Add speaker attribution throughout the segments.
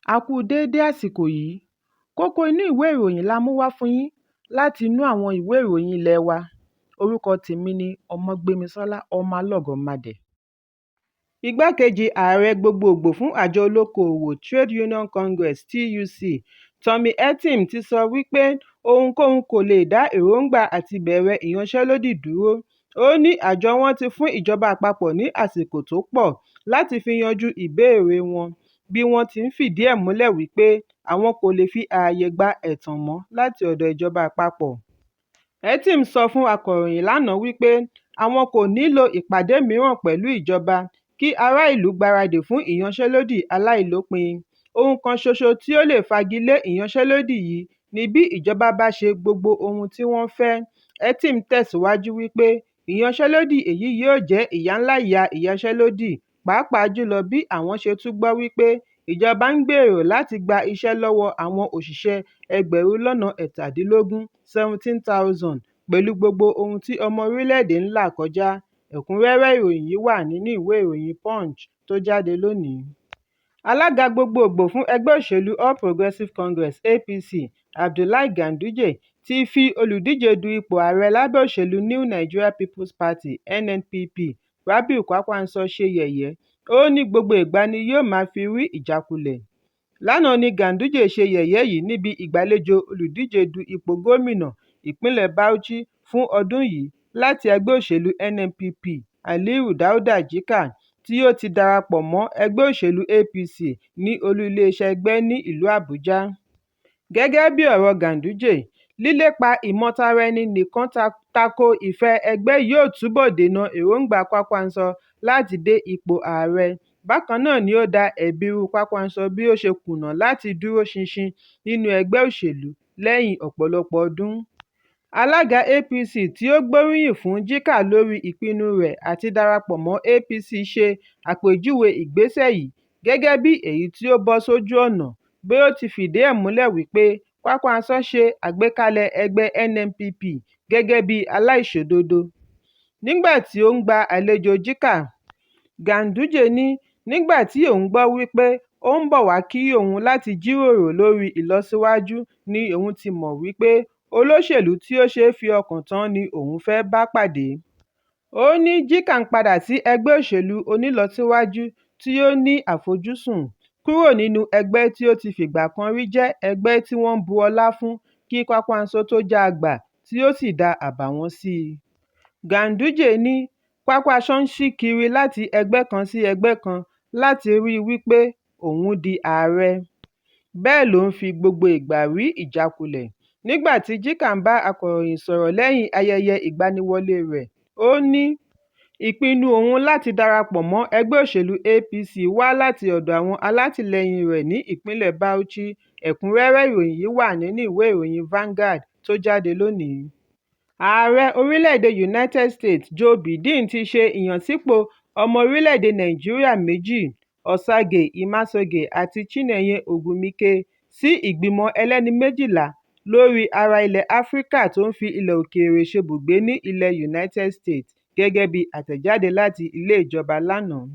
Speaker 1: A kú déédé àsìkò yìí. Kókó inú ìwé ìròyìn la mú wá fún yín láti inú àwọn ìwé ìròyìn ilé wa. Orúkọ tèmi ni Ọmọgbémisọ́lá ọmọ Alọ́gọ̀madẹ̀. Igbákejì ààrẹ gbogboògbò fún àjọ olókoòwò Trade Union Congress TUC Tommy Etim ti sọ wípé ohunkóhun kò lè dá èròǹgbà àti bẹ̀rẹ̀ ìyanṣẹ́lódì dúró. Ó ní àjọ wọn ti fún ìjọba àpapọ̀ ní àsìkò tó pọ̀ láti fi yanjú ìbéèrè wọn, bí wọ́n ti ń fìdí ẹ̀ múlẹ̀ wípé àwọn kò lè fi ààyè gba ẹ̀tàn mọ́ láti ọ̀dọ̀ ìjọba àpapọ̀. Etim sọ fún akọ̀ròyìn lánàá wípé àwọn kò nílò ìpàdé mìíràn pẹ̀lú ìjọba kí ará ìlú gbáradì fún ìyanṣẹ́lódì aláìlópin. Ohun kan ṣoṣo tí ó lè fagilé ìyanṣẹ́lódì yìí ni bí ìjọba bá ṣe gbogbo ohun tí wọ́n fẹ́. Etim tẹ̀síwájú wípé ìyanṣẹ́lódì èyí yóò jẹ́ ìyáńláyà ìyanṣẹ́lódì, pàápàá jùlọ bí àwọn ṣe tún gbọ́ wípé ìjọba ń gbèrò láti gba iṣẹ́ lọ́wọ́ àwọn òṣìṣẹ́ 17,000 pẹ̀lú gbogbo ohun tí ọmọ orílẹ̀-èdè ń là kọjá. Ẹ̀kúnrẹ́rẹ́ ìròyìn yìí wà nínú ìwé ìròyìn Punch tó jáde lónìí. Alága gbogboògbò fún ẹgbẹ́ òṣèlú All Progressives Congress APC Abdullahi Ganduje ti fi olùdíje du ipò ààrẹ lábẹ́ òṣèlú New Nigeria People's Party NNPP Rabiu Kwankwaso ṣe yẹ̀yẹ́. Ó ní gbogbo ìgbà ni yóò máa fi rí ìjákulẹ̀. Lánàá ni Ganduje ṣe yẹ̀yẹ́ yìí níbi ìgbàlejò olùdíje du ipò gómìnà ìpínlẹ̀ Bauchi fún ọdún yìí láti ẹgbẹ́ òṣèlú NNPP Aliyu Dauda Jika tí ó ti darapọ̀ mọ́ ẹgbẹ́ òṣèlú APC ní olú iléeṣẹ́ ẹgbẹ́ ní ìlú Àbújá. Gẹ́gẹ́ bí ọ̀rọ̀ Ganduje, lílépa ìmọ̀tara-ẹni nìkan tako ìfẹ́ ẹgbẹ́ yóò túbọ̀ dènà èròǹgbà Kwankwaso láti dé ipò ààrẹ. Bákan náà ni ó dá ẹ̀bi ru Kwankwaso bí ó ṣe kùnà láti dúró ṣinṣin nínú ẹgbẹ́ òṣèlú lẹ́yìn ọ̀pọ̀lọpọ̀ ọdún. Alága APC tí ó gbóríyìn fún Jika lórí ìpinnu rẹ̀ àti darapọ̀ mọ́ APC ṣe àpèjúwe ìgbésẹ̀ yìí gẹ́gẹ́ bí èyí tí ó bọ́ sójú ọ̀nà, bí ó ti fìdí ẹ̀ múlẹ̀ wípé Kwankwaso ṣe àgbékalẹ̀ ẹgbẹ́ NNPP gẹ́gẹ́ bí aláìṣòdodo. Nígbà tí ó ń gba àlejò Jika, Ganduje ní nígbà tí òun gbọ́ wípé ó ń bọ̀ wá kí òun láti jíròrò lórí ìlọsíwájú ni òun ti mọ̀ wípé olóṣèlú tí ó ṣeé fi ọkàn tán ni òun fẹ́ bá pàdé. Ó ní Jika ń padà sí ẹgbẹ́ òṣèlú onílọsíwájú tí ó ní àfojúsùn, kúrò nínú ẹgbẹ́ tí ó ti fìgbà kan rí jẹ́ ẹgbẹ́ tí wọ́n ń bu ọlá fún kí Kwankwaso tó já a gbà tí ó sì da àbàwọ́n sí i. Ganduje ní Kwankwaso ń ṣí kiri láti ẹgbẹ́ kan sí ẹgbẹ́ kan láti rí i wípé òun di ààrẹ. Bẹ́ẹ̀ ló ń fi gbogbo ìgbà rí ìjákulẹ̀. Nígbà tí Jika ń bá akọ̀ròyìn sọ̀rọ̀ lẹ́yìn ayẹyẹ ìgbaniwọlé rẹ̀, ó ní ìpinnu òun láti darapọ̀ mọ́ ẹgbẹ́ òṣèlú APC wá láti ọ̀dọ̀ àwọn alátìlẹyìn rẹ̀ ní ìpínlẹ̀ Bauchi. Ẹ̀kúnrẹ́rẹ́ ìròyìn yìí wà nínú ìwé ìròyìn Vanguard tó jáde lónìí. Ààrẹ orílẹ̀-èdè United States Joe Biden ti ṣe ìyànsípò ọmọ orílẹ̀-èdè Nàìjíríà méjì, Osagie Imasoge àti Chinenye Ogwumike, sí ìgbìmọ̀ ẹlẹ́ni méjìlá lórí ara ilẹ̀ Áfíríkà tó ń fi ilẹ̀ òkèèrè ṣebùgbé ní ilẹ̀ United States, gẹ́gẹ́ bí àtẹ̀jáde láti ilé ìjọba lánàá.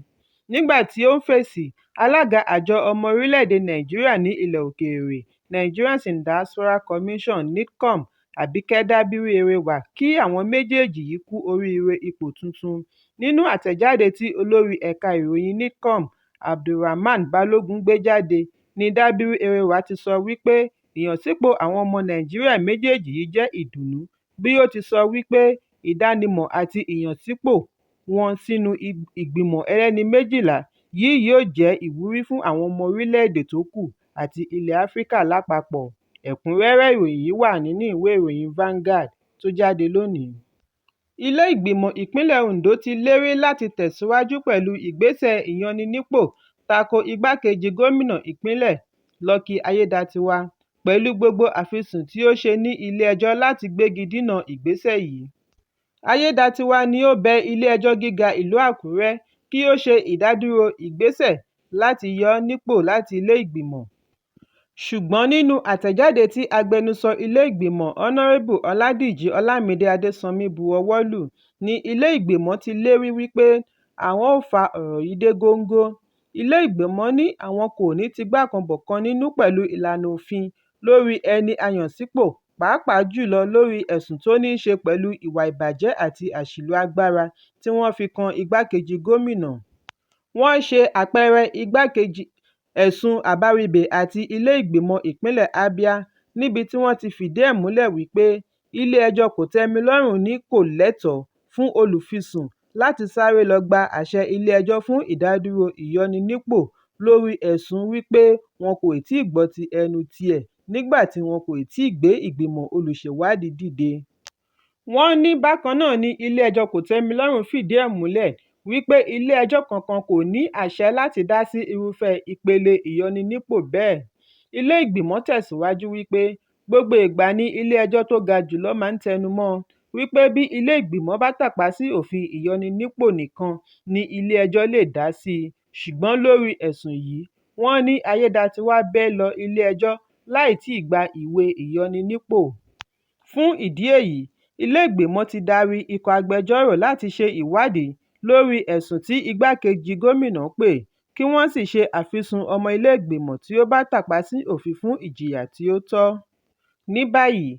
Speaker 1: Nígbà tí ó ń fèsì, alága àjọ ọmọ orílẹ̀-èdè Nàìjíríà ní ilẹ̀ òkèèrè Nigerians in Diaspora Commission (NIDCOM) Àbíkẹ́ Dábírí-Ẹrẹwà kí àwọn méjèèjì yìí kú oríire ipò tuntun. Nínú àtẹ̀jáde tí olórí ẹ̀ka ìròyìn NIDCOM Abdulrahman Balogun gbé jáde ni Dábírí-Ẹrẹwà ti sọ wípé ìyànsípò àwọn ọmọ Nàìjíríà méjèèjì yìí jẹ́ ìdùnnú, bí ó ti sọ wípé ìdánimọ̀ àti ìyànsípò wọn sínú ìgbìmọ̀ ẹlẹ́ni méjìlá yìí yóò jẹ́ ìwúrí fún àwọn ọmọ orílẹ̀-èdè tó kù àti ilẹ̀ Áfíríkà lápapọ̀. Ẹ̀kúnrẹ́rẹ́ ìròyìn yìí wà nínú ìwé ìròyìn Vanguard tó jáde lónìí. Ilé ìgbìmọ̀ ìpínlẹ̀ Ondo ti lérí láti tẹ̀síwájú pẹ̀lú ìgbésẹ̀ ìyanninípò tako igbákejì gómìnà ìpínlẹ̀ Lucky Ayédatiwa, pẹ̀lú gbogbo àfisùn tí ó ṣe ní ilé-ẹjọ́ láti gbégi dínà ìgbésẹ̀ yìí. Ayédatiwa ni ó bẹ ilé-ẹjọ́ gíga ìlú Àkúrẹ́ kí ó ṣe ìdádúró ìgbésẹ̀ láti yọ ọ́ nípò láti ilé ìgbìmọ̀. Ṣùgbọ́n nínú àtẹ̀jáde tí agbẹnusọ ilé ìgbìmọ̀ Honorébù Ọládìjí Ọlámídé Adésanmí buọwọ́ lù, ní ilé ìgbìmọ̀ ti lérí wípé àwọn ò fa ọ̀rọ̀ yìí dé góńgó. ilé ìgbìmọ̀ ní àwọn kò ní tìgbàkanbọ̀kan nínú pẹ̀lú ìlànà òfin lórí ẹni a yàn sípò, pàápàá jùlọ lórí ẹ̀sùn tó ní í ṣe pẹ̀lú ìwà ìbàjẹ́ àti àṣìlò agbára tí wọ́n fi kan igbákejì gómìnà. Wọ́n ṣe àpẹẹrẹ ẹ̀sùn àbáribè àti ilé ìgbìmọ̀ ìpínlẹ̀ Abia, níbi tí wọ́n ti fìdí ẹ̀ múlẹ̀ wípé ilé-ẹjọ́ kòtẹ́milọ́rùn ní kò lẹ́tọ̀ọ́ fún olùfisùn láti sáré lọ gba àṣẹ ilé-ẹjọ́ fún ìdádúró ìyọninípò lórí ẹ̀sùn wípé wọn kò tíì gbọ́ ti ẹnu tiẹ̀ nígbà tí wọn kò tíì gbé ìgbìmọ̀ olùṣèwádìí dìde. Wọ́n ní bákan náà ni ilé-ẹjọ́ kòtẹ́milọ́rùn fìdí ẹ̀ múlẹ̀ wípé ilé-ẹjọ́ kankan kò ní àṣẹ láti dá sí irúfẹ́ ìpele ìyọninípò bẹ́ẹ̀. Ilé ìgbìmọ̀ tẹ̀síwájú wípé gbogbo ìgbà ni ilé-ẹjọ́ tó ga jùlọ máa ń tẹnumọ́ wípé bí ilé ìgbìmọ̀ bá tàpá sí òfin ìyọninípò nìkan ni ilé-ẹjọ́ lè dá sí i, ṣùgbọ́n lórí ẹ̀sùn yìí, wọ́n ní ayédatiwa bẹ́ lọ ilé-ẹjọ́ láì tíì gba ìwé ìyọninípò. Fún ìdí èyí, ilé ìgbìmọ̀ ti darí ikọ̀ agbẹjọ́rò láti ṣe ìwádìí lórí ẹ̀sùn tí igbákejì gómìnà pè, kí wọ́n sì ṣe àfisùn ọmọ ilé ìgbìmọ̀ tí ó bá tàpá sí òfin fún ìjìyà tí ó tọ́. Ní báyìí,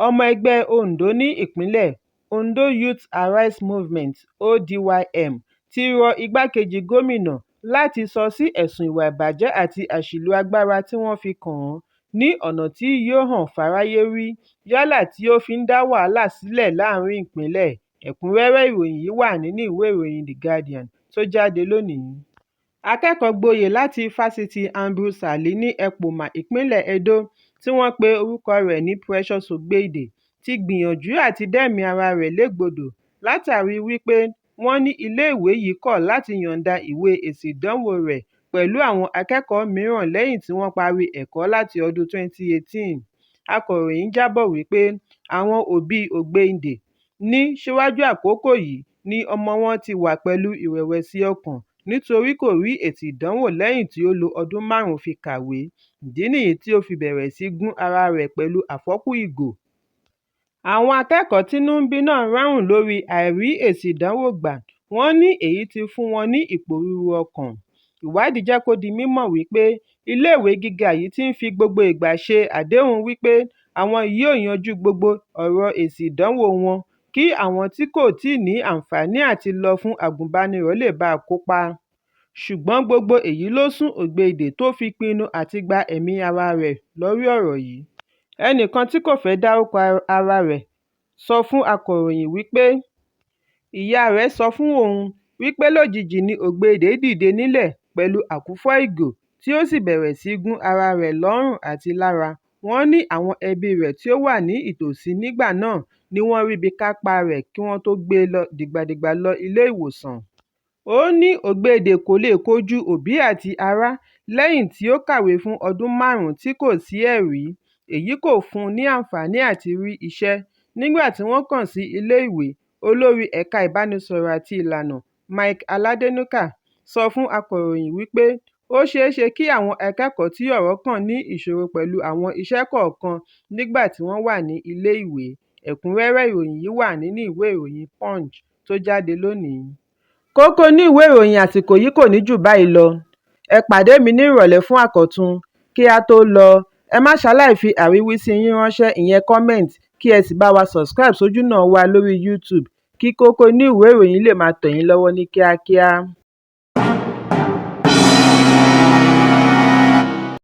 Speaker 1: ọmọ ẹgbẹ́ Ondo ní ìpínlẹ̀ Ondo Youth Arise Movement (ODYM) ti rọ igbákejì gómìnà láti sọ sí ẹ̀sùn ìwà ìbàjẹ́ àti àṣìlò agbára tí wọ́n fi kàn án ní ọ̀nà tí yóò hàn fáráyé rí, yálà tí ó fi ń dá wàhálà sílẹ̀ láàrin ìpínlẹ̀. Ẹ̀kúnrẹ́rẹ́ ìròyìn yìí wà nínú ìwé ìròyìn The Guardian tó jáde lónìí. Akẹ́kọ̀ọ́ gboyè láti Fásitì Ambrose Sali ní Epoma, ìpínlẹ̀ Edo, tí wọ́n pe orúkọ rẹ̀ ní Precious Ogbeide, ti gbìyànjú àti dẹ́mi ara rẹ̀ légbodò látàrí wípé wọ́n ní iléèwé yìí kọ̀ láti yọ̀ǹda ìwé èsì ìdánwò rẹ̀ pẹ̀lú àwọn akẹ́kọ̀ọ́ mìíràn lẹ́yìn tí wọ́n parí ẹ̀kọ́ láti ọdún 2018. Akọ̀ròyìn jábọ̀ wípé àwọn òbí Ogbeide ní síwájú àkókò yìí ni ọmọ wọn ti wà pẹ̀lú ìrẹ̀wẹ̀sì ọkàn nítorí kò rí èsì ìdánwò lẹ́yìn tí ó lo ọdún 5 fi kàwé. Ìdí nìyí tí ó fi bẹ̀rẹ̀ sí gún ara rẹ̀ pẹ̀lú àfọ́kù ìgò. Àwọn akẹ́kọ̀ọ́ tínú ń bí náà ráhùn lórí àìrí èsì ìdánwò gbà. Wọ́n ní èyí ti fún wọn ní ìpòrúurú ọkàn. Ìwádìí jẹ́ kó di mímọ̀ wípé iléèwé gíga yìí ti ń fi gbogbo ìgbà ṣe àdéhùn wípé àwọn yóò yanjú gbogbo ọ̀rọ̀ èsì ìdánwò wọn kí àwọn tí kò tíì ní àǹfààní àti lọ fún àgùnbánirọ̀ lè bá kópa. Ṣùgbọ́n gbogbo èyí ló sún Ogbeide tó fi pinnu àti gba ẹ̀mí ara rẹ̀ lórí ọ̀rọ̀ yìí. Ẹnìkan tí kò fẹ́ dárúkọ ara rẹ̀ sọ fún akọ̀ròyìn wípé ìyá rẹ̀ sọ fún òun wípé lójijì ni Ogbeide dìde nílẹ̀ pẹ̀lú àkúfọ̀ ìgò tí ó sì bẹ̀rẹ̀ sí gún ara rẹ̀ lọ́rùn àti lára. Wọ́n ní àwọn ẹbí rẹ̀ tí ó wà ní ìtòsí nígbà náà ni wọ́n ríbi kápá rẹ̀ kí wọ́n tó gbé e lọ dìgbàdìgbà lọ ilé ìwòsàn. Ó ní Ogbeide kò lè kojú òbí àti ará lẹ́yìn tí ó kàwé fún ọdún 5 tí kò sí ẹ̀rí. Èyí kò fún un ní àǹfààní àti rí iṣẹ́. Nígbà tí wọ́n kàn sí ilé ìwé, olórí ẹ̀ka ìbánisọ̀rọ̀ àti ìlànà Mike Aladenuka sọ fún akọ̀ròyìn wípé ó ṣeé ṣe kí àwọn akẹ́kọ̀ọ́ tí ọ̀rọ̀ kàn ní ìṣòro pẹ̀lú àwọn iṣẹ́ kọ̀ọ̀kan nígbà tí wọ́n wà ní ilé ìwé. Ẹ̀kúnrẹ́rẹ́ ìròyìn yìí wà nínú ìwé ìròyìn Punch tó jáde lónìí. Kókó inú ìwé ìròyìn àsìkò yìí kò ní jù báyìí lọ. Ẹ pàdé mi ní ìrọ̀lẹ́ fún àkọ́tun. Kí a tó lọ, ẹ má ṣaláì fi àríwísí yín ránṣẹ́, ìyẹn comment, kí ẹ sì bá wa subscribe sójúnà wa lórí YouTube kí Kókó Inú Ìwé Ìròyìn lè máa tẹ̀ yín lọ́wọ́ ní kíákíá.